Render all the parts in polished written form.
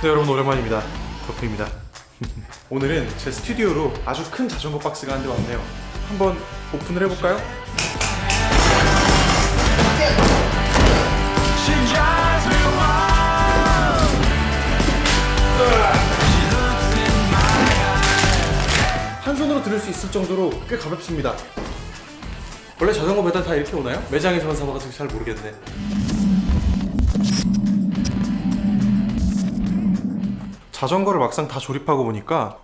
네, 여러분 오랜만입니다. 덕후입니다. 오늘은 제 스튜디오로 아주 큰 자전거 박스가 한 대 왔네요. 한번 오픈을 해볼까요? 한 손으로 들을 수 있을 정도로 꽤 가볍습니다. 원래 자전거 매달 다 이렇게 오나요? 매장에서만 사봐가지고 잘 모르겠네. 자전거를 막상 다 조립하고 보니까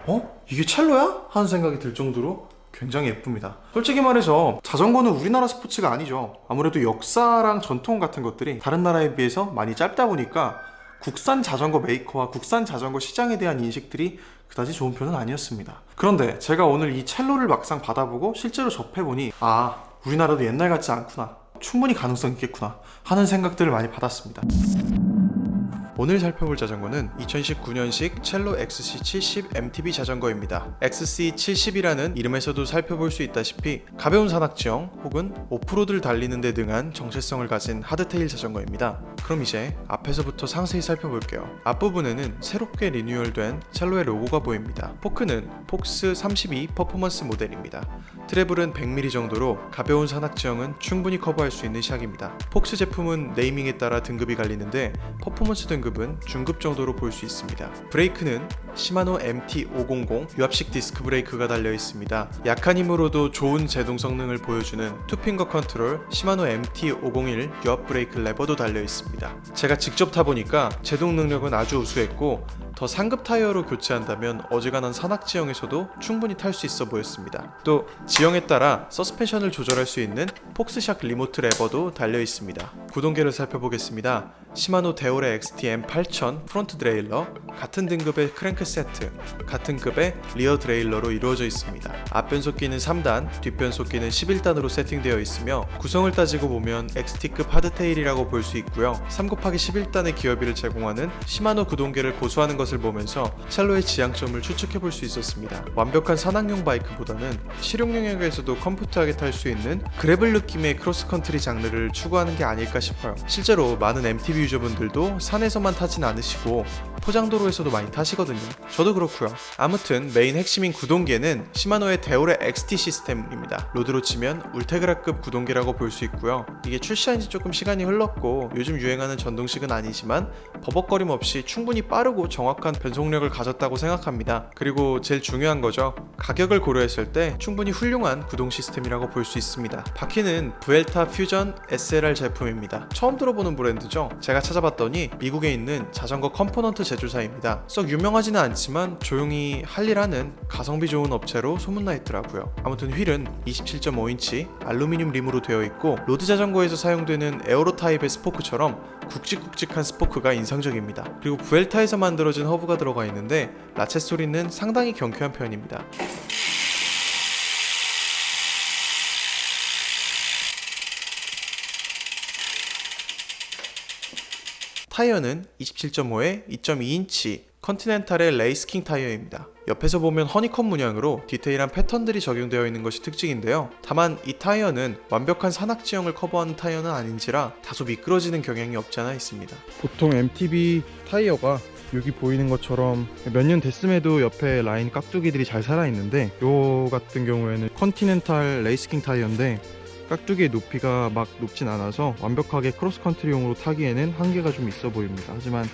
이게 첼로야? 하는 생각이 들 정도로 굉장히 예쁩니다. 솔직히 말해서 자전거는 우리나라 스포츠가 아니죠. 아무래도 역사랑 전통 같은 것들이 다른 나라에 비해서 많이 짧다 보니까 국산 자전거 메이커와 국산 자전거 시장에 대한 인식들이 그다지 좋은 편은 아니었습니다. 그런데 제가 오늘 이 첼로를 막상 받아보고 실제로 접해보니 우리나라도 옛날 같지 않구나, 충분히 가능성 있겠구나 하는 생각들을 많이 받았습니다. 오늘 살펴볼 자전거는 2019년식 첼로 XC70 MTB 자전거입니다. XC70이라는 이름에서도 살펴볼 수 있다시피 가벼운 산악지형 혹은 오프로드를 달리는 데 등한 정체성을 가진 하드테일 자전거입니다. 그럼 이제 앞에서부터 상세히 살펴볼게요. 앞부분에는 새롭게 리뉴얼된 첼로의 로고가 보입니다. 포크는 폭스 32 퍼포먼스 모델입니다. 트래블은 100mm 정도로 가벼운 산악지형은 충분히 커버할 수 있는 샥입니다. 폭스 제품은 네이밍에 따라 등급이 갈리는데 퍼포먼스 등급은 중급 정도로 볼 수 있습니다. 브레이크는 시마노 MT500 유압식 디스크 브레이크가 달려 있습니다. 약한 힘으로도 좋은 제동 성능을 보여주는 투핑거 컨트롤 시마노 MT501 유압 브레이크 레버도 달려 있습니다. 제가 직접 타보니까 제동 능력은 아주 우수했고 더 상급 타이어로 교체한다면 어지간한 산악지형에서도 충분히 탈 수 있어 보였습니다. 또 지형에 따라 서스펜션을 조절할 수 있는 폭스샥 리모트 레버도 달려 있습니다. 구동계를 살펴보겠습니다. 시마노 데오레 XTM 8000 프론트 드레일러, 같은 등급의 크랭크 세트, 같은 급의 리어 드레일러로 이루어져 있습니다. 앞변속기는 3단, 뒷변속기는 11단으로 세팅되어 있으며 구성을 따지고 보면 XT급 하드테일이라고 볼 수 있고요. 3곱하기11단의 기어비를 제공하는 시마노 구동계를 고수하는 것을 보면서 첼로의 지향점을 추측해볼 수 있었습니다. 완벽한 산악용 바이크보다는 실용 영역에서도 컴포트하게 탈 수 있는 그래블 느낌의 크로스컨트리 장르를 추구하는 게 아닐까 싶어요. 실제로 많은 MTB 유저분들도 산에서만 타진 않으시고 포장도로에서도 많이 타시거든요. 저도 그렇고요. 아무튼 메인 핵심인 구동계는 시마노의 데오레 XT 시스템입니다. 로드로 치면 울테그라급 구동계라고 볼 수 있고요. 이게 출시한 지 조금 시간이 흘렀고 요즘 유행하는 전동식은 아니지만 버벅거림 없이 충분히 빠르고 정확한 변속력을 가졌다고 생각합니다. 그리고 제일 중요한 거죠. 가격을 고려했을 때 충분히 훌륭한 구동 시스템이라고 볼 수 있습니다. 바퀴는 부엘타 퓨전 SLR 제품입니다. 처음 들어보는 브랜드죠. 제가 찾아봤더니 미국에 있는 자전거 컴포넌트 제조사입니다. 썩 유명하지는 않지만 조용히 할 일 하는 가성비 좋은 업체로 소문나 있더라고요. 아무튼 휠은 27.5인치 알루미늄 림으로 되어 있고 로드 자전거에서 사용되는 에어로 타입의 스포크처럼 굵직굵직한 스포크가 인상적입니다. 그리고 부엘타에서 만들어진 허브가 들어가 있는데 라쳇 소리는 상당히 경쾌한 편입니다. 타이어는 27.5에 2.2인치 컨티넨탈의 레이스킹 타이어입니다. 옆에서 보면 허니콤 문양으로 디테일한 패턴들이 적용되어 있는 것이 특징인데요. 다만 이 타이어는 완벽한 산악지형을 커버하는 타이어는 아닌지라 다소 미끄러지는 경향이 없지 않아 있습니다. 보통 MTB 타이어가 여기 보이는 것처럼 몇 년 됐음에도 옆에 라인 깍두기들이 잘 살아있는데 요 같은 경우에는 컨티넨탈 레이스킹 타이어인데 깍두기의 높이가 막 높진 않아서 완벽하게 크로스컨트리용으로 타기에는 한계가 좀 있어 보입니다. 하지만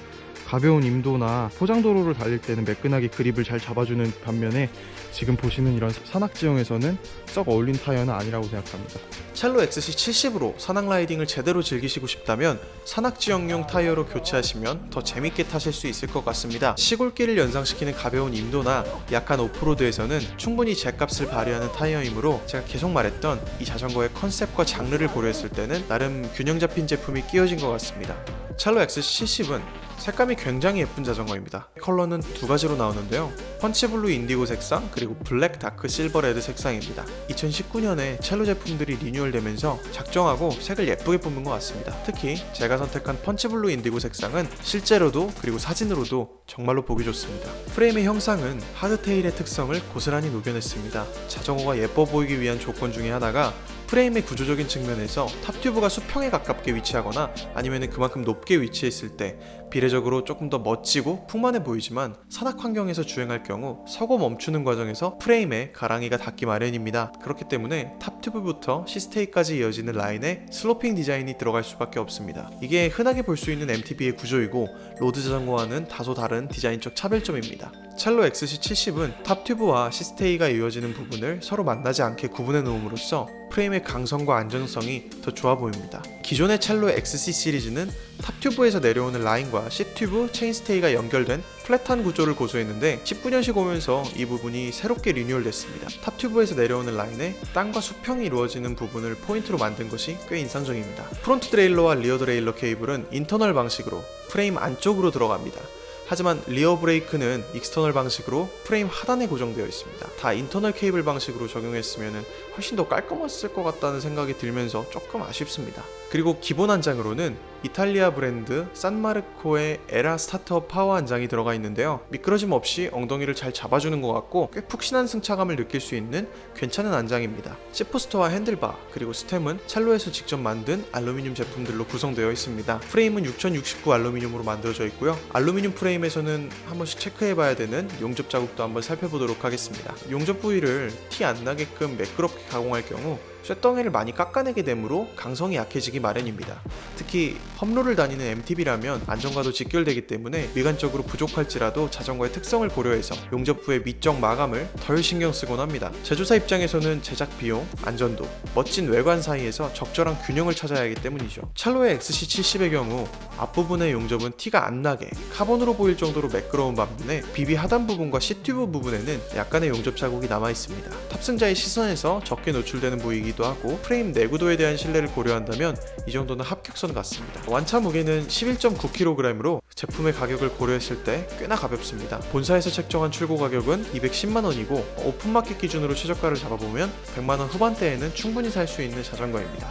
가벼운 임도나 포장도로를 달릴 때는 매끈하게 그립을 잘 잡아주는 반면에 지금 보시는 이런 산악지형에서는 썩 어울린 타이어는 아니라고 생각합니다. 첼로 XC70으로 산악 라이딩을 제대로 즐기시고 싶다면 산악지형용 타이어로 교체하시면 더 재밌게 타실 수 있을 것 같습니다. 시골길을 연상시키는 가벼운 임도나 약한 오프로드에서는 충분히 제값을 발휘하는 타이어이므로 제가 계속 말했던 이 자전거의 컨셉과 장르를 고려했을 때는 나름 균형 잡힌 제품이 끼워진 것 같습니다. 첼로 XC70은 색감이 굉장히 예쁜 자전거입니다. 컬러는 두 가지로 나오는데요. 펀치블루 인디고 색상 그리고 블랙 다크 실버 레드 색상입니다. 2019년에 첼로 제품들이 리뉴얼되면서 작정하고 색을 예쁘게 뽑는 것 같습니다. 특히 제가 선택한 펀치블루 인디고 색상은 실제로도 그리고 사진으로도 정말로 보기 좋습니다. 프레임의 형상은 하드테일의 특성을 고스란히 녹여냈습니다. 자전거가 예뻐 보이기 위한 조건 중에 하나가 프레임의 구조적인 측면에서 탑튜브가 수평에 가깝게 위치하거나 아니면 그만큼 높게 위치했을 때 비례적으로 조금 더 멋지고 풍만해 보이지만 산악 환경에서 주행할 경우 서고 멈추는 과정에서 프레임에 가랑이가 닿기 마련입니다. 그렇기 때문에 탑튜브부터 시스테이까지 이어지는 라인에 슬로핑 디자인이 들어갈 수밖에 없습니다. 이게 흔하게 볼 수 있는 MTB의 구조이고 로드 자전거와는 다소 다른 디자인적 차별점입니다. 첼로 XC70은 탑튜브와 시스테이가 이어지는 부분을 서로 만나지 않게 구분해 놓음으로써 프레임의 강성과 안정성이 더 좋아 보입니다. 기존의 첼로 XC 시리즈는 탑튜브에서 내려오는 라인과 C튜브 체인스테이가 연결된 플랫한 구조를 고수했는데 19년식 오면서 이 부분이 새롭게 리뉴얼됐습니다. 탑튜브에서 내려오는 라인에 땅과 수평이 이루어지는 부분을 포인트로 만든 것이 꽤 인상적입니다. 프론트 드레일러와 리어 드레일러 케이블은 인터널 방식으로 프레임 안쪽으로 들어갑니다. 하지만 리어 브레이크는 익스터널 방식으로 프레임 하단에 고정되어 있습니다. 다 인터널 케이블 방식으로 적용했으면 훨씬 더 깔끔했을 것 같다는 생각이 들면서 조금 아쉽습니다. 그리고 기본 안장으로는 이탈리아 브랜드 산마르코의 에라 스타트업 파워 안장이 들어가 있는데요. 미끄러짐 없이 엉덩이를 잘 잡아주는 것 같고 꽤 푹신한 승차감을 느낄 수 있는 괜찮은 안장입니다. 시포스터와 핸들바 그리고 스템은 첼로에서 직접 만든 알루미늄 제품들로 구성되어 있습니다. 프레임은 6069 알루미늄으로 만들어져 있고요. 알루미늄 프레임에서는 한 번씩 체크해봐야 되는 용접 자국도 한번 살펴보도록 하겠습니다. 용접 부위를 티 안 나게끔 매끄럽게 가공할 경우 쇳덩이를 많이 깎아내게 되므로 강성이 약해지기 마련입니다. 특히 험로를 다니는 MTB라면 안전과도 직결되기 때문에 미관적으로 부족할지라도 자전거의 특성을 고려해서 용접부의 미적 마감을 덜 신경 쓰곤 합니다. 제조사 입장에서는 제작 비용, 안전도, 멋진 외관 사이에서 적절한 균형을 찾아야 하기 때문이죠. 첼로의 XC70의 경우 앞부분의 용접은 티가 안 나게 카본으로 보일 정도로 매끄러운 반면에 비비 하단 부분과 C튜브 부분에는 약간의 용접 자국이 남아 있습니다. 탑승자의 시선에서 적게 노출되는 부위이기 하고 프레임 내구도에 대한 신뢰를 고려한다면 이 정도는 합격선 같습니다. 완차 무게는 11.9kg으로 제품의 가격을 고려했을 때 꽤나 가볍습니다. 본사에서 책정한 출고 가격은 210만원이고 오픈마켓 기준으로 최저가를 잡아보면 100만원 후반대에는 충분히 살 수 있는 자전거입니다.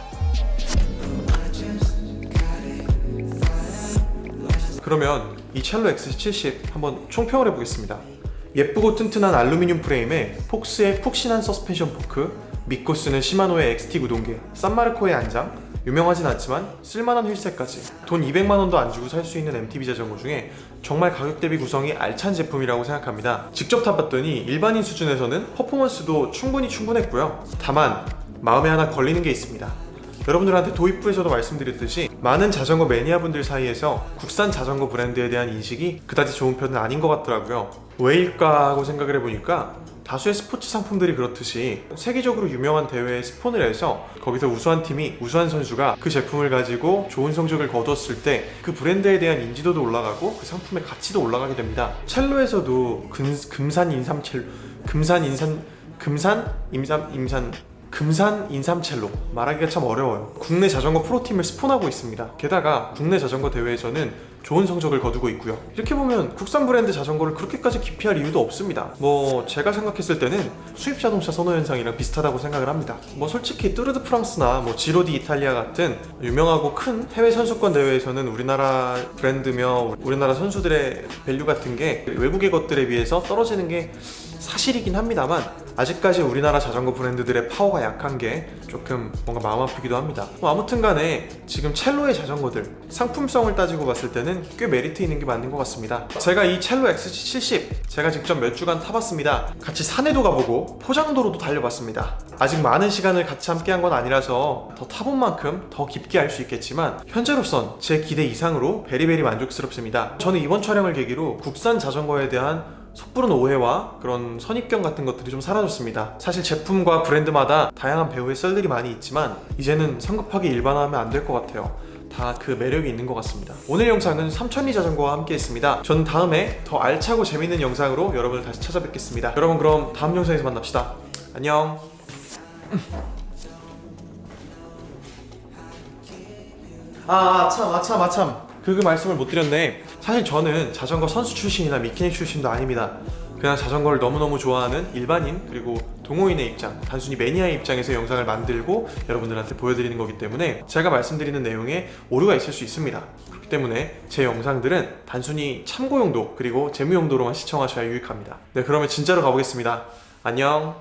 그러면 이 첼로 XC70 한번 총평을 해보겠습니다. 예쁘고 튼튼한 알루미늄 프레임에 폭스의 푹신한 서스펜션 포크, 믿고 쓰는 시마노의 XT 구동계, 산마르코의 안장, 유명하진 않지만 쓸만한 휠셋까지 돈 200만원도 안 주고 살 수 있는 MTB 자전거 중에 정말 가격 대비 구성이 알찬 제품이라고 생각합니다. 직접 타봤더니 일반인 수준에서는 퍼포먼스도 충분했고요. 다만 마음에 하나 걸리는 게 있습니다. 여러분들한테 도입부에서도 말씀드렸듯이 많은 자전거 매니아분들 사이에서 국산 자전거 브랜드에 대한 인식이 그다지 좋은 편은 아닌 것 같더라고요. 왜일까 하고 생각을 해보니까 다수의 스포츠 상품들이 그렇듯이 세계적으로 유명한 대회에 스폰을 해서 거기서 우수한 팀이, 우수한 선수가 그 제품을 가지고 좋은 성적을 거두었을 때 그 브랜드에 대한 인지도도 올라가고 그 상품의 가치도 올라가게 됩니다. 첼로에서도 금산 인삼첼로 말하기가 참 어려워요. 국내 자전거 프로팀을 스폰하고 있습니다. 게다가 국내 자전거 대회에서는 좋은 성적을 거두고 있고요. 이렇게 보면 국산 브랜드 자전거를 그렇게까지 기피할 이유도 없습니다. 제가 생각했을 때는 수입 자동차 선호 현상이랑 비슷하다고 생각을 합니다. 솔직히 뚜르드 프랑스나 지로디 이탈리아 같은 유명하고 큰 해외 선수권 대회에서는 우리나라 브랜드며 우리나라 선수들의 밸류 같은 게 외국의 것들에 비해서 떨어지는 게 사실이긴 합니다만 아직까지 우리나라 자전거 브랜드들의 파워가 약한 게 조금 뭔가 마음 아프기도 합니다. 아무튼 간에 지금 첼로의 자전거들 상품성을 따지고 봤을 때는 꽤 메리트 있는 게 맞는 것 같습니다. 제가 이 첼로 XC70 제가 직접 몇 주간 타봤습니다. 같이 산에도 가보고 포장도로도 달려봤습니다. 아직 많은 시간을 같이 함께 한 건 아니라서 더 타본 만큼 더 깊게 알 수 있겠지만 현재로선 제 기대 이상으로 베리베리 만족스럽습니다. 저는 이번 촬영을 계기로 국산 자전거에 대한 섣부른 오해와 그런 선입견 같은 것들이 좀 사라졌습니다. 사실 제품과 브랜드마다 다양한 배우의 썰들이 많이 있지만 이제는 성급하게 일반화하면 안 될 것 같아요. 다 그 매력이 있는 것 같습니다. 오늘 영상은 삼천리 자전거와 함께 했습니다. 저는 다음에 더 알차고 재밌는 영상으로 여러분을 다시 찾아뵙겠습니다. 여러분 그럼 다음 영상에서 만납시다. 안녕. 참. 그 말씀을 못 드렸네. 사실 저는 자전거 선수 출신이나 미케닉 출신도 아닙니다. 그냥 자전거를 너무너무 좋아하는 일반인 그리고 동호인의 입장, 단순히 매니아의 입장에서 영상을 만들고 여러분들한테 보여드리는 거기 때문에 제가 말씀드리는 내용에 오류가 있을 수 있습니다. 그렇기 때문에 제 영상들은 단순히 참고 용도 그리고 재미 용도로만 시청하셔야 유익합니다. 네, 그러면 진짜로 가보겠습니다. 안녕.